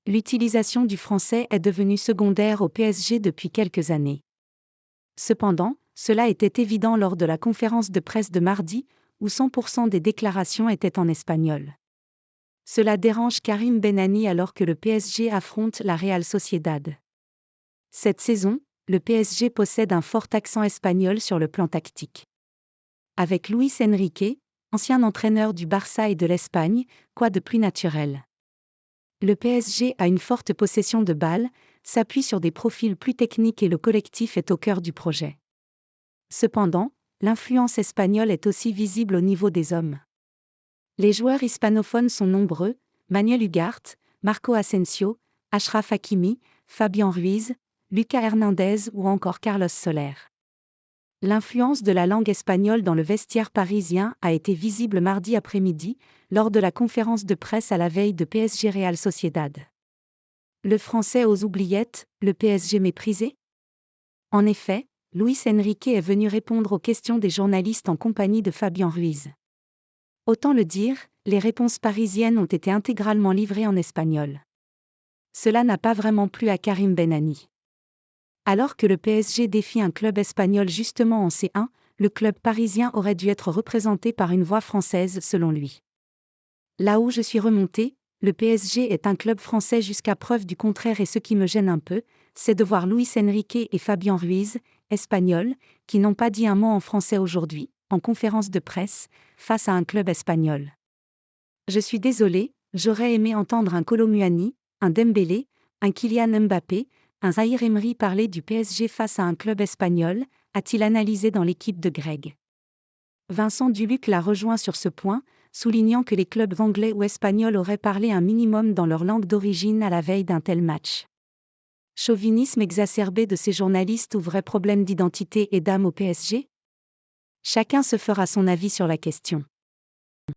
l'utilisation du français est devenue secondaire au PSG depuis quelques années. Cependant, cela était évident lors de la conférence de presse de mardi, où 100% des déclarations étaient en espagnol. Cela dérange Karim Benani alors que le PSG affronte la Real Sociedad. Cette saison, le PSG possède un fort accent espagnol sur le plan tactique. Avec Luis Enrique, ancien entraîneur du Barça et de l'Espagne, quoi de plus naturel? Le PSG a une forte possession de balles, s'appuie sur des profils plus techniques et le collectif est au cœur du projet. Cependant, l'influence espagnole est aussi visible au niveau des hommes. Les joueurs hispanophones sont nombreux: Manuel Ugarte, Marco Asensio, Achraf Hakimi, Fabián Ruiz, Lucas Hernandez ou encore Carlos Soler. L'influence de la langue espagnole dans le vestiaire parisien a été visible mardi après-midi, lors de la conférence de presse à la veille de PSG Real Sociedad. Le français aux oubliettes, le PSG méprisé? En effet, Luis Enrique est venu répondre aux questions des journalistes en compagnie de Fabián Ruiz. Autant le dire, les réponses parisiennes ont été intégralement livrées en espagnol. Cela n'a pas vraiment plu à Karim Benani. Alors que le PSG défie un club espagnol justement en C1, le club parisien aurait dû être représenté par une voix française selon lui. Là où je suis remonté, le PSG est un club français jusqu'à preuve du contraire et ce qui me gêne un peu, c'est de voir Luis Enrique et Fabián Ruiz, espagnols, qui n'ont pas dit un mot en français aujourd'hui, en conférence de presse, face à un club espagnol. Je suis désolé, j'aurais aimé entendre un Kolo Muani, un Dembélé, un Kylian Mbappé, un Zahir Emery parler du PSG face à un club espagnol, a-t-il analysé dans l'équipe de Greg. Vincent Duluc l'a rejoint sur ce point, soulignant que les clubs anglais ou espagnols auraient parlé un minimum dans leur langue d'origine à la veille d'un tel match. Chauvinisme exacerbé de ces journalistes ou vrai problème d'identité et d'âme au PSG? Chacun se fera son avis sur la question.